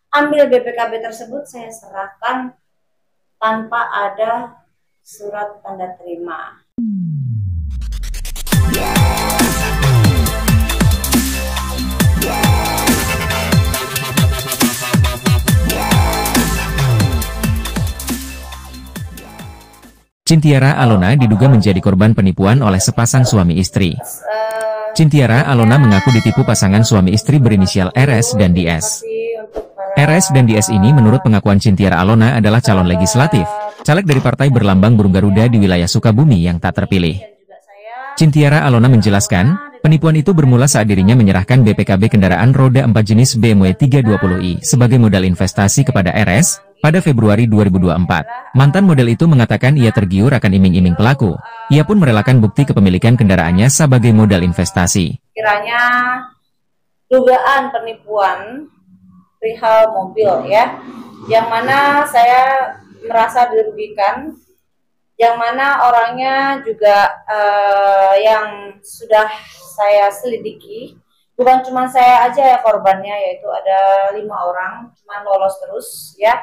ambil BPKB tersebut saya serahkan tanpa ada surat tanda terima. Cintiara Alona diduga menjadi korban penipuan oleh sepasang suami istri. Cintiara Alona mengaku ditipu pasangan suami istri berinisial RS dan DS. RS dan DS ini menurut pengakuan Cintiara Alona adalah calon legislatif, caleg dari partai berlambang burung Garuda di wilayah Sukabumi yang tak terpilih. Cintiara Alona menjelaskan, penipuan itu bermula saat dirinya menyerahkan BPKB kendaraan roda 4 jenis BMW 320i sebagai modal investasi kepada RS, pada Februari 2024. Mantan model itu mengatakan ia tergiur akan iming-iming pelaku. Ia pun merelakan bukti kepemilikan kendaraannya sebagai modal investasi. Kiranya dugaan penipuan perihal mobil ya, yang mana saya merasa dirugikan, yang mana orangnya juga yang sudah saya selidiki. Bukan cuma saya aja ya korbannya, yaitu ada 5 orang, cuma lolos terus ya.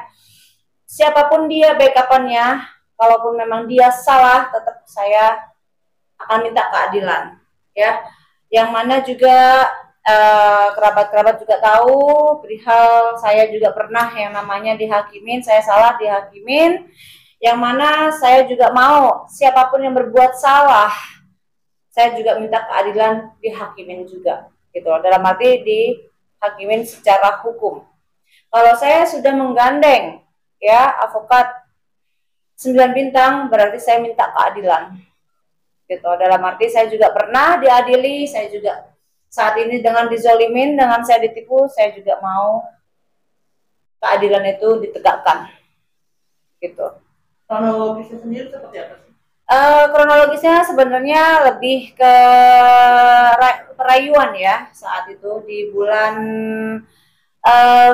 Siapapun dia backupannya, kalaupun memang dia salah, tetap saya akan minta keadilan ya. Yang mana juga kerabat-kerabat juga tahu perihal saya juga pernah yang namanya dihakimin, saya salah dihakimin. Yang mana saya juga mau siapapun yang berbuat salah, saya juga minta keadilan dihakimin juga. Gitu, dalam arti dihakimin secara hukum. Kalau saya sudah menggandeng ya advokat 9 bintang, berarti saya minta keadilan. Gitu, dalam arti saya juga pernah diadili, saya juga saat ini dengan dizolimin, dengan saya ditipu, saya juga mau keadilan itu ditegakkan. Gitu. Kronologisnya sendiri seperti apa sih? Kronologisnya sebenarnya lebih ke perayuan ya, saat itu di bulan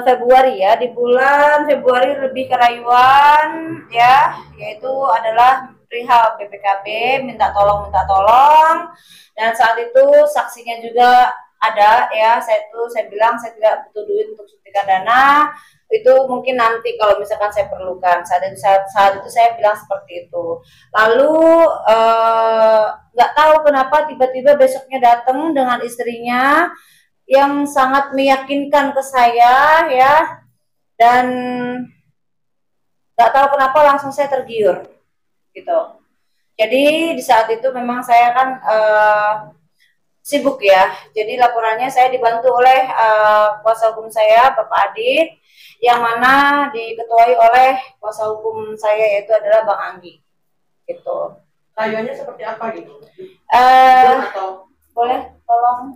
Februari ya, di bulan Februari lebih ke rayuan ya, yaitu adalah perihal BPKB, minta tolong, dan saat itu saksinya juga ada ya. Saya bilang saya tidak butuh duit untuk suntikan dana, itu mungkin nanti kalau misalkan saya perlukan. Saat itu saya bilang seperti itu. Lalu nggak tahu kenapa tiba-tiba besoknya datang dengan istrinya yang sangat meyakinkan ke saya ya, dan nggak tahu kenapa langsung saya tergiur gitu. Jadi di saat itu memang saya kan sibuk ya, jadi laporannya saya dibantu oleh kuasa hukum saya Bapak Adit, yang mana diketuai oleh kuasa hukum saya yaitu adalah Bang Anggi gitu. Rayuannya seperti apa gitu? Atau boleh tolong?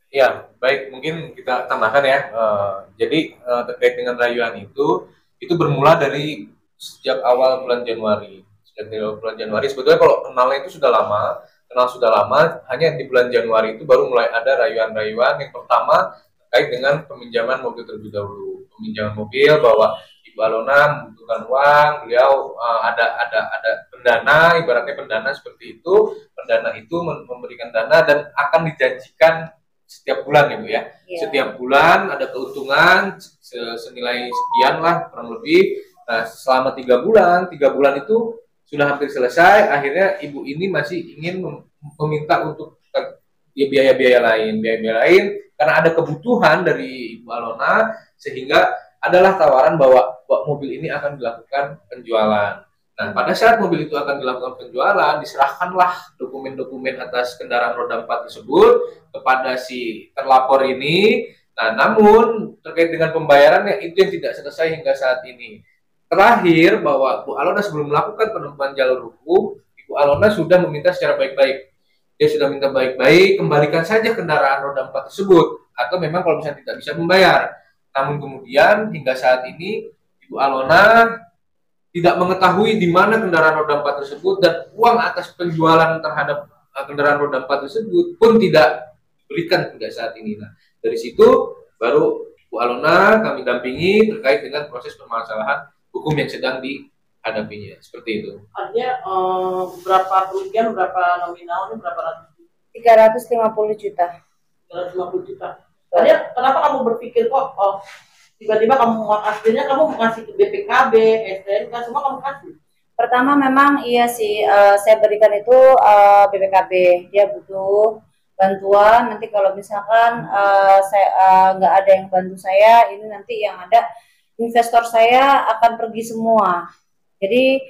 Ya, baik, mungkin kita tambahkan ya. Jadi terkait dengan rayuan itu bermula dari sejak awal bulan Januari. Sejak bulan Januari, sebetulnya kalau kenalnya itu kenal sudah lama, hanya di bulan Januari itu baru mulai ada rayuan-rayuan. Yang pertama terkait dengan peminjaman mobil terlebih dahulu. Peminjaman mobil bahwa Ibu Alona membutuhkan uang, beliau ada pendana, ibaratnya pendana seperti itu. Pendana itu memberikan dana dan akan dijanjikan setiap bulan ya Bu ya. Yeah. Setiap bulan ada keuntungan senilai sekian lah kurang lebih. Nah, selama 3 bulan itu sudah hampir selesai. Akhirnya ibu ini masih ingin meminta untuk biaya-biaya lain karena ada kebutuhan dari Ibu Alona, sehingga adalah tawaran bahwa mobil ini akan dilakukan penjualan. Nah, pada saat mobil itu akan dilakukan penjualan, diserahkanlah dokumen-dokumen atas kendaraan roda 4 tersebut kepada si terlapor ini. Nah, namun terkait dengan pembayarannya itu yang tidak selesai hingga saat ini. Terakhir bahwa Bu Alona sebelum melakukan penempuhan jalur hukum, Ibu Alona sudah meminta secara baik-baik. Dia sudah minta baik-baik, kembalikan saja kendaraan roda 4 tersebut, atau memang kalau misalnya tidak bisa membayar. Namun kemudian hingga saat ini Ibu Alona tidak mengetahui di mana kendaraan roda 4 tersebut, dan uang atas penjualan terhadap kendaraan roda 4 tersebut pun tidak diberikan hingga saat ini. Nah, dari situ baru Bu Alona kami dampingi terkait dengan proses permasalahan hukum yang sedang dihadapinya. Seperti itu. Artinya berapa kerugian, berapa nominalnya, berapa ratus? 350 juta. 350 juta. Artinya kenapa kamu berpikir kok tiba-tiba kamu aslinya kamu ngasih ke BPKB, STNK, semua kamu kasih? Pertama memang iya sih, saya berikan itu BPKB, dia butuh bantuan. Nanti kalau misalkan saya nggak ada yang bantu saya, ini nanti yang ada investor saya akan pergi semua. Jadi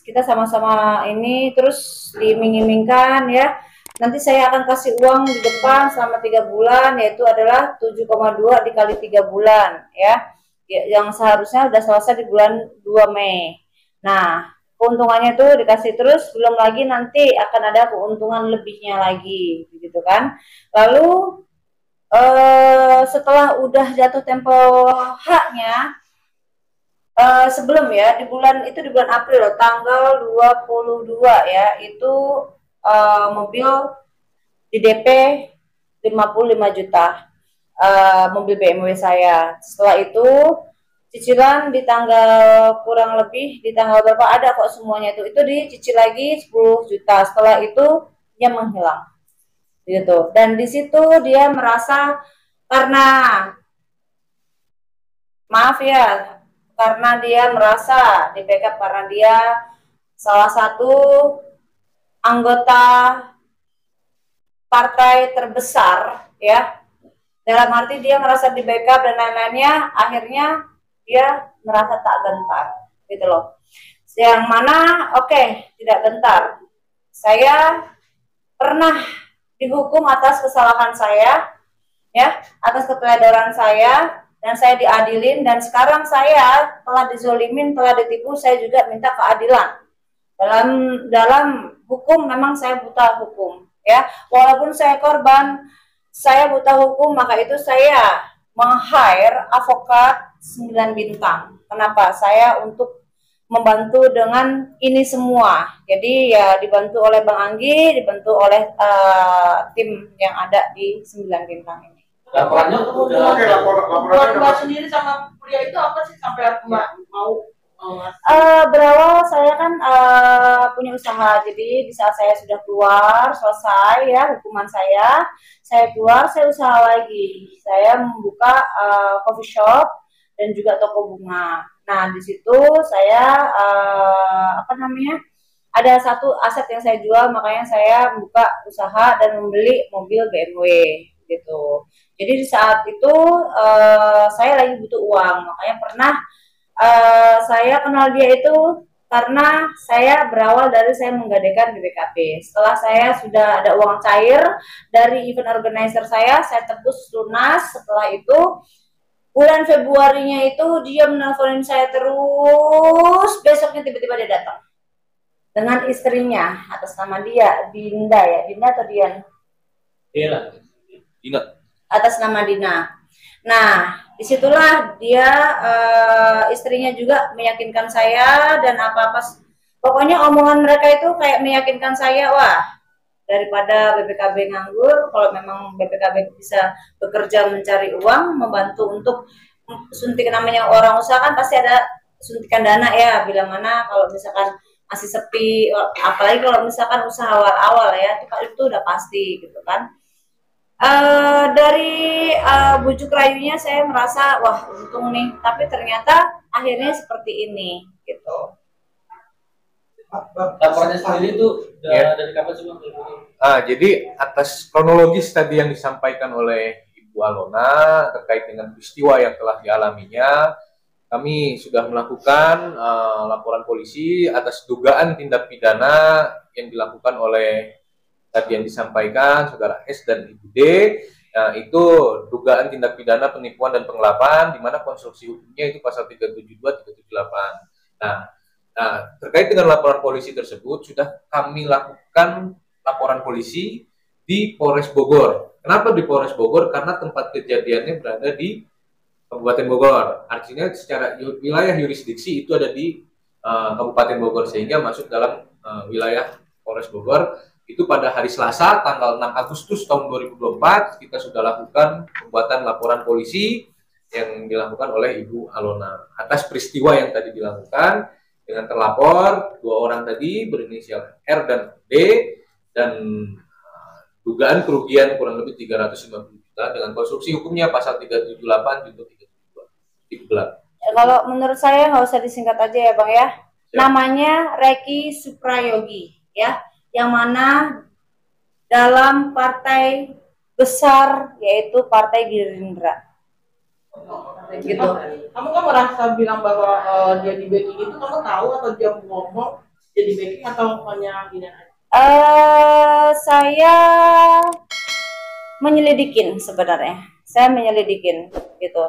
kita sama-sama ini terus diiming-imingkan ya. Nanti saya akan kasih uang di depan selama 3 bulan, yaitu adalah 7,2 dikali 3 bulan ya. Yang seharusnya sudah selesai di bulan 2 Mei. Nah, keuntungannya itu dikasih terus, belum lagi nanti akan ada keuntungan lebihnya lagi, gitu kan. Lalu setelah udah jatuh tempo haknya, sebelum ya di bulan April tanggal 22 ya, itu mobil di DP 55 juta, mobil BMW saya. Setelah itu cicilan di tanggal kurang lebih di tanggal berapa ada kok semuanya itu dicicil lagi 10 juta. Setelah itu dia menghilang gitu, dan di situ dia merasa karena maaf ya, karena dia merasa di backup karena dia salah satu anggota partai terbesar ya, dalam arti dia merasa di backup dan lain-lainnya, akhirnya dia merasa tak gentar gitu loh. Yang mana tidak gentar, saya pernah dihukum atas kesalahan saya ya, atas keteledoran saya, dan saya diadilin, dan sekarang saya telah dizolimin, telah ditipu, saya juga minta keadilan. Dalam hukum memang saya buta hukum ya, walaupun saya korban, saya buta hukum, maka itu saya meng-hire advokat 9 bintang. Kenapa? Saya untuk membantu dengan ini semua. Jadi ya dibantu oleh Bang Anggi, dibantu oleh tim yang ada di 9 bintang ini. Laporannya laporan sendiri sama kuliah itu apa sih sampai aku mau berawal saya kan punya usaha, jadi di saat saya sudah keluar selesai ya hukuman saya keluar, saya usaha lagi, saya membuka coffee shop dan juga toko bunga. Nah di situ saya ada satu aset yang saya jual, makanya saya membuka usaha dan membeli mobil BMW gitu. Jadi di saat itu saya lagi butuh uang, makanya pernah saya kenal dia itu karena saya berawal dari saya menggadaikan BPKB. Setelah saya sudah ada uang cair dari event organizer saya tebus lunas. Setelah itu bulan Februarinya itu dia menelponin saya terus, besoknya tiba-tiba dia datang dengan istrinya atas nama dia Dinda ya, Dinda atau Dian? Dina. Atas nama Dina. Nah, disitulah dia istrinya juga meyakinkan saya, dan apa-apa pokoknya omongan mereka itu kayak meyakinkan saya, wah daripada BPKB nganggur, kalau memang BPKB bisa bekerja mencari uang, membantu untuk suntik, namanya orang usaha kan pasti ada suntikan dana ya, bila mana kalau misalkan masih sepi, apalagi kalau misalkan usaha awal-awal ya, itu udah pasti gitu kan. Dari bujuk rayunya saya merasa wah untung nih, tapi ternyata akhirnya seperti ini gitu. Laporannya sendiri itu dari kapan sih Bang? Jadi atas kronologis tadi yang disampaikan oleh Ibu Alona terkait dengan peristiwa yang telah dialaminya, kami sudah melakukan laporan polisi atas dugaan tindak pidana yang dilakukan oleh tadi yang disampaikan Saudara S dan Ibu D. Nah, itu dugaan tindak pidana penipuan dan penggelapan, di mana konstruksi hukumnya itu pasal 372, 378. Nah, terkait dengan laporan polisi tersebut, sudah kami lakukan laporan polisi di Polres Bogor. Kenapa di Polres Bogor? Karena tempat kejadiannya berada di Kabupaten Bogor. Artinya secara wilayah yurisdiksi itu ada di Kabupaten Bogor, sehingga masuk dalam wilayah Polres Bogor. Itu pada hari Selasa tanggal 6 Agustus tahun 2024 kita sudah lakukan pembuatan laporan polisi yang dilakukan oleh Ibu Alona atas peristiwa yang tadi dilakukan dengan terlapor 2 orang tadi berinisial R dan D, dan dugaan kerugian kurang lebih 350 juta dengan konstruksi hukumnya pasal 378 junto 372. Itu gelap. Kalau menurut saya nggak usah disingkat aja ya Bang ya. Namanya Reki Suprayogi ya, yang mana dalam partai besar yaitu Partai Gerindra. Gitu. Kamu kan merasa bilang bahwa dia di backing itu, kamu tahu atau dia ngomong dia di backing atau hanya gini aja? Saya menyelidikin sebenarnya. Saya menyelidikin gitu.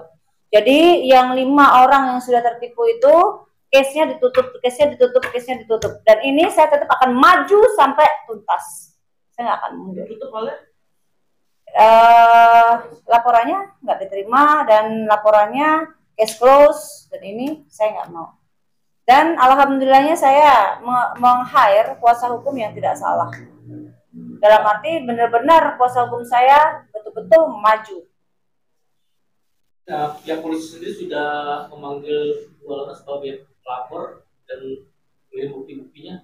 Jadi yang 5 orang yang sudah tertipu itu case-nya ditutup, case-nya ditutup, case-nya ditutup. Dan ini saya tetap akan maju sampai tuntas. Saya nggak akan mundur. Ditutup oleh? Laporannya nggak diterima dan laporannya case close, dan ini saya nggak mau. Dan alhamdulillahnya saya meng-hire kuasa hukum yang tidak salah. Dalam arti benar-benar kuasa hukum saya betul-betul maju. Nah, pihak polisi sendiri sudah memanggil Alona sebagai pelapor dan mengirim bukti-buktinya.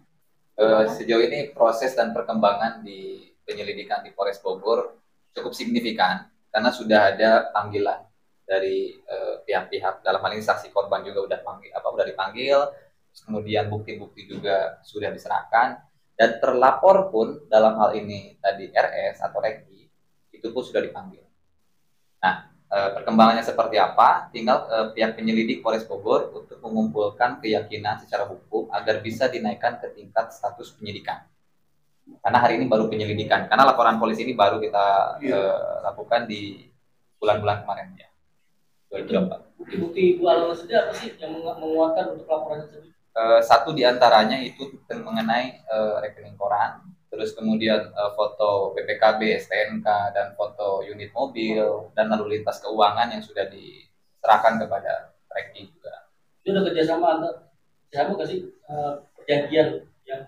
Sejauh ini proses dan perkembangan di penyelidikan di Polres Bogor cukup signifikan karena sudah ada panggilan dari pihak-pihak, dalam hal ini saksi korban juga udah dipanggil, kemudian bukti-bukti juga sudah diserahkan, dan terlapor pun dalam hal ini tadi RS atau Reki itu pun sudah dipanggil. Nah, perkembangannya seperti apa? Tinggal pihak penyelidik Polres Bogor untuk mengumpulkan keyakinan secara hukum agar bisa dinaikkan ke tingkat status penyidikan. Karena hari ini baru penyelidikan, karena laporan polisi ini baru kita lakukan di bulan-bulan kemarin ya. 2024. Bukti-bukti Bu Alona sendiri apa sih yang menguatkan untuk laporan tersebut? Satu diantaranya itu mengenai rekening koran, terus kemudian foto BPKB, STNK, dan foto unit mobil, dan lalu lintas keuangan yang sudah diserahkan kepada Reki juga. Itu ada kerjasama nggak sih perjanjian yang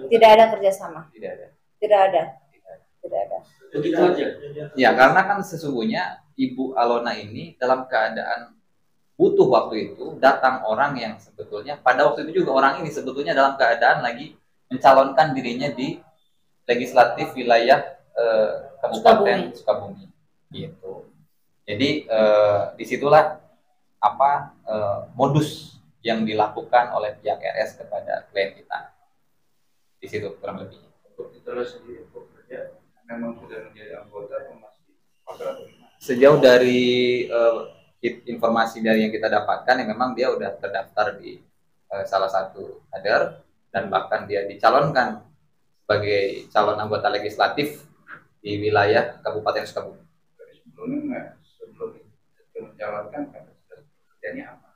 tidak ada kerjasama? Tidak ada. Tidak ada. Tidak ada. Begitu aja. Ya, karena kan sesungguhnya Ibu Alona ini dalam keadaan butuh waktu itu, datang orang yang sebetulnya pada waktu itu juga orang ini sebetulnya dalam keadaan lagi mencalonkan dirinya di legislatif wilayah Kabupaten Sukabumi gitu. Jadi disitulah modus yang dilakukan oleh pihak RS kepada klien kita. Di situ kurang lebih. Terus sendiri bekerja memang sudah menjadi anggota atau masih pasrah? Sejauh dari informasi dari yang kita dapatkan, ya memang dia udah terdaftar di salah satu kader dan bahkan dia dicalonkan sebagai calon anggota legislatif di wilayah Kabupaten Sukabumi. Sebelum mencalonkan kerjanya apa?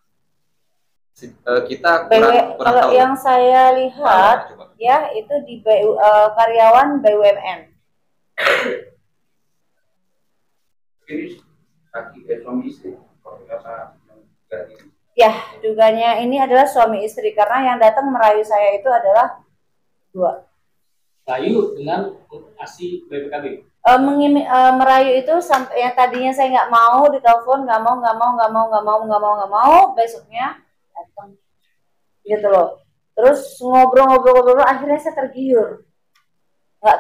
Kita kurang kalau tahu. Yang saya lihat ya itu di karyawan BUMN. Ini suami istri. Ya, duganya ini adalah suami istri karena yang datang merayu saya itu adalah 2. Rayu dengan ASI BPKB. Merayu itu sampai yang tadinya saya nggak mau ditelepon, nggak mau, besoknya datang gitu loh. Terus ngobrol, akhirnya saya tergiur. Nggak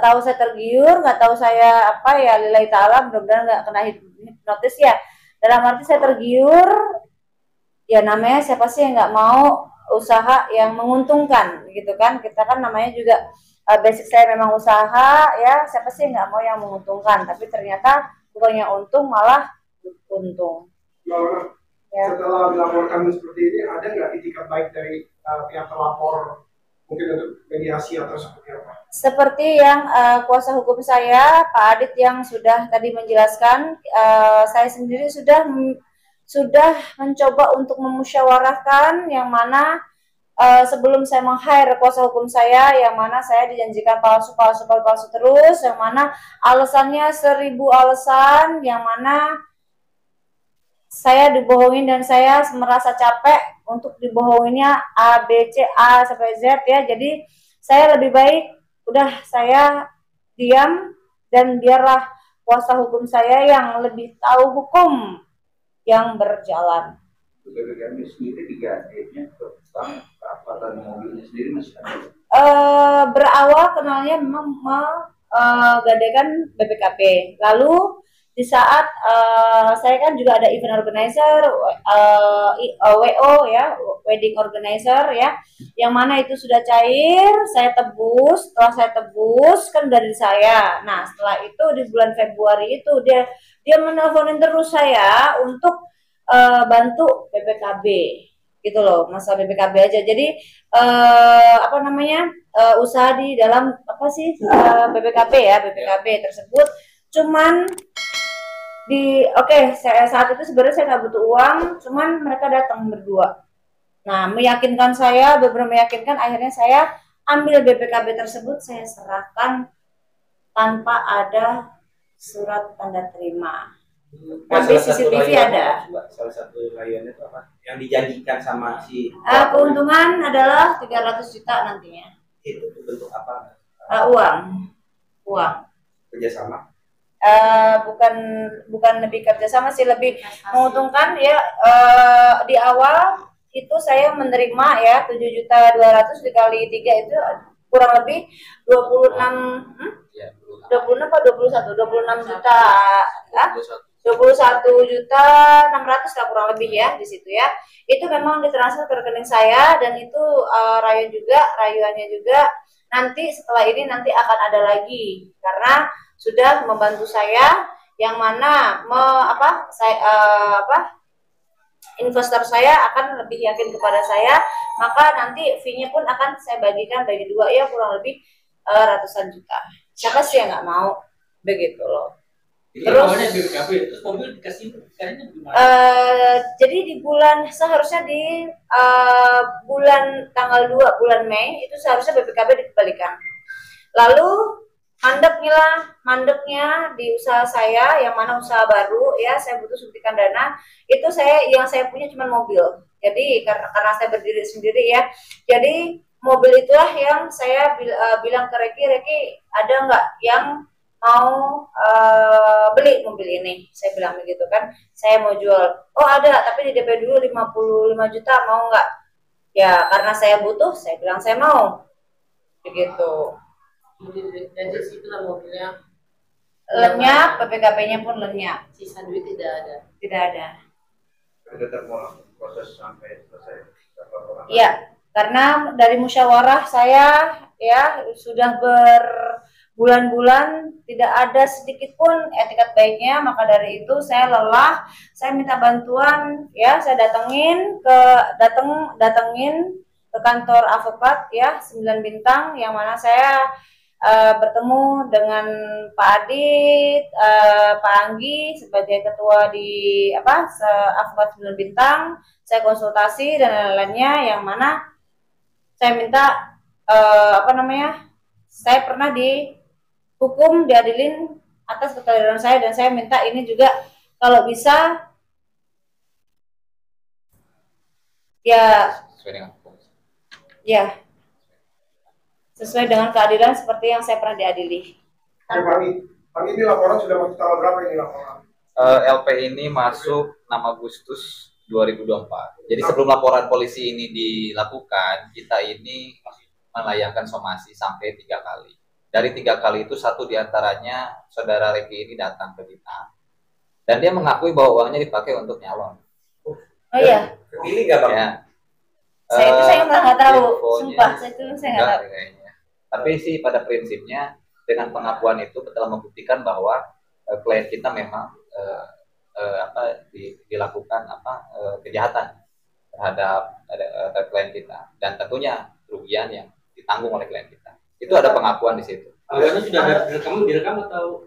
tahu saya apa ya, lillahi ta'ala, mudah-mudahan nggak kena hipnotis ya. Dalam arti saya tergiur, ya namanya siapa sih yang nggak mau usaha yang menguntungkan gitu kan. Kita kan namanya juga basic saya memang usaha ya, siapa sih yang nggak mau yang menguntungkan. Tapi ternyata bukannya untung malah untung. Ya. Setelah dilaporkan seperti ini, ada nggak itikat baik dari pihak terlapor mungkin untuk mediasi atau seperti apa? Seperti yang kuasa hukum saya, Pak Adit yang sudah tadi menjelaskan, saya sendiri sudah mencoba untuk memusyawarahkan yang mana sebelum saya meng-hire kuasa hukum saya, yang mana saya dijanjikan palsu terus, yang mana alasannya 1000 alasan, yang mana saya dibohongin dan saya merasa capek untuk dibohonginnya A, B, C, A sampai Z ya. Jadi saya lebih baik udah saya diam dan biarlah kuasa hukum saya yang lebih tahu hukum yang berjalan. BPKB sendiri digantinya apa dan mobilnya sendiri masih ada? Berawal kenalnya memang menggadaikan BPKB. Lalu di saat saya kan juga ada event organizer, WO ya, wedding organizer ya, yang mana itu sudah cair, saya tebus. Setelah saya tebus kan dari saya. Nah setelah itu di bulan Februari itu dia menelponin terus saya untuk bantu BPKB gitu loh, masalah BPKB aja. Jadi apa namanya, usaha di dalam apa sih BPKB ya, BPKB tersebut cuman saya saat itu sebenarnya saya nggak butuh uang, cuman mereka datang berdua. Nah, meyakinkan saya, beberapa meyakinkan, akhirnya saya ambil BPKB tersebut, saya serahkan tanpa ada surat tanda terima. Tapi CCTV ada. Salah satu rayuannya itu apa? Yang dijanjikan sama si keuntungan adalah 300 juta nantinya. Itu bentuk apa? Uang. Kerjasama. Bukan lebih kerjasama sih, lebih menguntungkan ya. Di awal itu saya menerima ya 7.200.000 dikali 3 itu kurang lebih 26 apa 26 juta ya, 21.600.000 lah kurang lebih ya di situ ya. Itu memang ditransfer ke rekening saya, dan itu rayuannya juga nanti setelah ini nanti akan ada lagi karena sudah membantu saya, yang mana investor saya akan lebih yakin kepada saya, maka nanti fee-nya pun akan saya bagikan bagi dua ya, kurang lebih ratusan juta. Siapa sih yang nggak mau begitu loh. Terus BPKB, terus mobil dikasih gimana? Jadi seharusnya di bulan tanggal 2 bulan Mei itu seharusnya BPKB dikembalikan. Lalu mandeknya di usaha saya, yang mana usaha baru ya, saya butuh suntikan dana. Itu yang saya punya cuma mobil. Jadi karena saya berdiri sendiri ya, jadi mobil itulah yang saya bilang ke Reki, ada nggak yang mau beli mobil ini? Saya bilang begitu kan, saya mau jual. Oh ada, tapi di DP dulu 55 juta, mau nggak? Ya karena saya butuh, saya bilang saya mau begitu. Jadi situ lah mobilnya lenyap, PPKB-nya pun lenyap. Sisa duit tidak ada. Tidak ada. Tetap mau proses sampai selesai. Iya, karena dari musyawarah saya ya sudah berbulan-bulan tidak ada sedikit pun etikat baiknya, maka dari itu saya lelah, saya minta bantuan ya, saya datengin ke kantor advokat ya 9 bintang, yang mana saya bertemu dengan Pak Adit, Pak Anggi sebagai ketua di advokat 9 bintang. Saya konsultasi dan lain-lainnya, yang mana saya minta saya pernah dihukum, diadilin atas kesadaran saya, dan saya minta ini juga kalau bisa ya sesuai dengan keadilan seperti yang saya pernah diadili. Pak ini laporan sudah masuk tanggal berapa ini laporan? LP ini masuk 6 Agustus 2024. Jadi sebelum laporan polisi ini dilakukan, kita ini melayangkan somasi sampai 3 kali. Dari 3 kali itu 1 diantaranya saudara Reki ini datang ke kita, dan dia mengakui bahwa uangnya dipakai untuk nyalon. Oh iya. Ini nggak bang? Ya. Saya nggak tahu. Sumpah, saya nggak tahu. Tapi sih pada prinsipnya dengan pengakuan itu telah membuktikan bahwa klien kita memang dilakukan kejahatan terhadap klien kita, dan tentunya kerugian yang ditanggung oleh klien kita. Itu ada pengakuan di situ. Awalnya sudah direkam atau?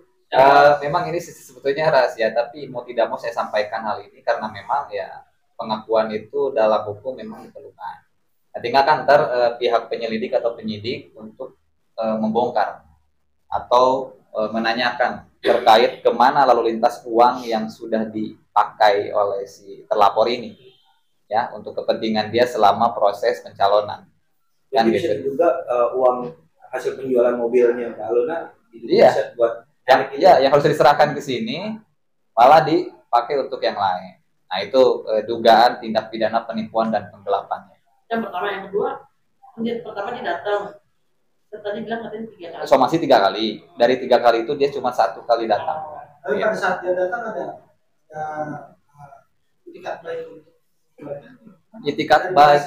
Memang ini sebetulnya rahasia, tapi mau tidak mau saya sampaikan hal ini karena memang ya pengakuan itu dalam hukum memang diperlukan. Nah, tinggal kan pihak penyelidik atau penyidik untuk membongkar atau menanyakan terkait kemana lalu lintas uang yang sudah dipakai oleh si terlapor ini, ya, untuk kepentingan dia selama proses pencalonan. Kan bisa juga uang hasil penjualan mobilnya Mbak Alona bisa buat yang harus diserahkan ke sini malah dipakai untuk yang lain. Nah itu dugaan tindak pidana penipuan dan penggelapannya. Yang pertama, yang kedua, pertama dia datang. Tadi bilang katanya 3 kali. Somasi 3 kali. Dari 3 kali itu dia cuma 1 kali datang. Tapi pada saat dia datang ada etikat baik untuk Itikat baik,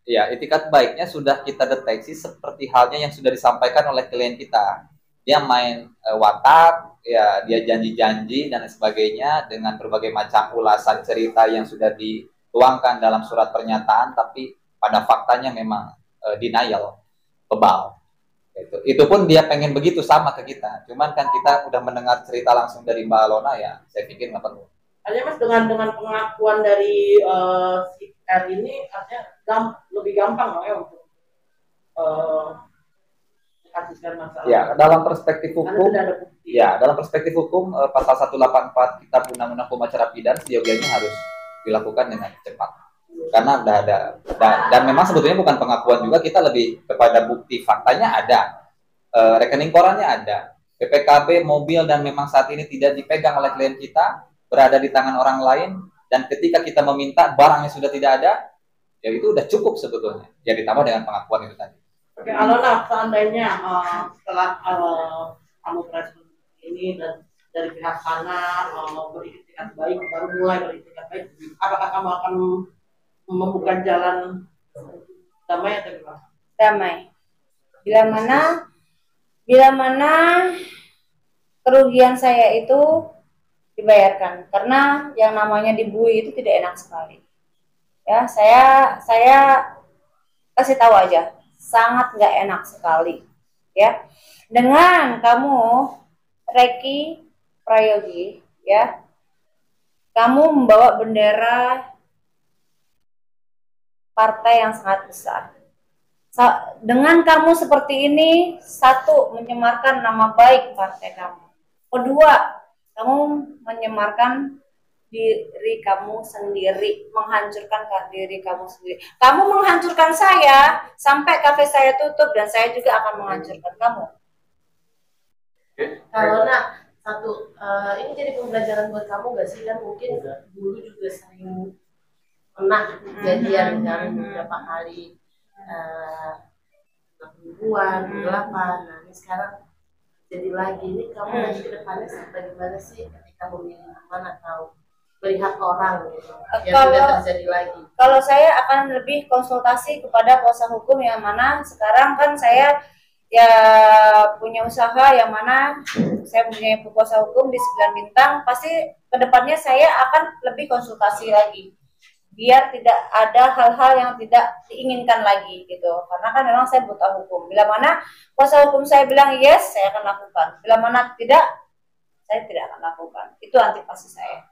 ya itikat baiknya sudah kita deteksi seperti halnya yang sudah disampaikan oleh klien kita. Dia main watak, ya dia janji-janji dan sebagainya dengan berbagai macam ulasan cerita yang sudah dituangkan dalam surat pernyataan, tapi pada faktanya memang denial, kebal. Itu pun dia pengen begitu sama ke kita. Cuman kan kita udah mendengar cerita langsung dari Mbak Alona, ya saya pikir nggak perlu. Hanya Mas dengan pengakuan dari si R ini artinya lebih gampang ya untuk menghasilkan masalah. Ya, dalam perspektif hukum, ya dalam perspektif hukum pasal 184 Kitab Undang-Undang Hukum Acara Pidana seyogianya harus dilakukan dengan cepat. Karena udah ada dan memang sebetulnya bukan pengakuan juga, kita lebih kepada bukti faktanya ada, rekening korannya ada, PPKB mobil dan memang saat ini tidak dipegang oleh klien kita, berada di tangan orang lain, dan ketika kita meminta barangnya sudah tidak ada, ya itu udah cukup sebetulnya. Ya ditambah dengan pengakuan itu tadi. Oke, Alona, seandainya setelah kamu respon ini dan dari pihak sana beritikat baik, baru mulai beritikat baik, apakah kamu akan membuka jalan damai atau gimana? Damai. Bila mana kerugian saya itu dibayarkan, karena yang namanya dibui itu tidak enak sekali. Ya, saya kasih tahu aja, sangat nggak enak sekali. Ya, dengan kamu Reki Prayogi, ya, kamu membawa bendera partai yang sangat besar. Dengan kamu seperti ini, satu, menyemarkan nama baik partai kamu. Kedua, kamu menyemarkan diri kamu sendiri, menghancurkan diri kamu sendiri. Kamu menghancurkan saya, sampai kafe saya tutup, dan saya juga akan menghancurkan kamu. Kalau ini jadi pembelajaran buat kamu gak sih? Kan mungkin dulu juga sering pernah kejadian kan beberapa kali pembunuhan, penggelapan. Nah ini sekarang jadi lagi, ini kamu nanti ke depannya bagaimana sih ketika memilih teman atau melihat orang gitu yang tidak terjadi lagi? Kalau saya akan lebih konsultasi kepada kuasa hukum, yang mana sekarang kan saya ya punya usaha, yang mana saya punya kuasa hukum di 9 Bintang. Pasti kedepannya saya akan lebih konsultasi lagi, biar tidak ada hal-hal yang tidak diinginkan lagi gitu. Karena kan memang saya buta hukum. Bila mana kuasa hukum saya bilang yes, saya akan lakukan. Bila mana tidak, saya tidak akan lakukan. Itu antipasti saya.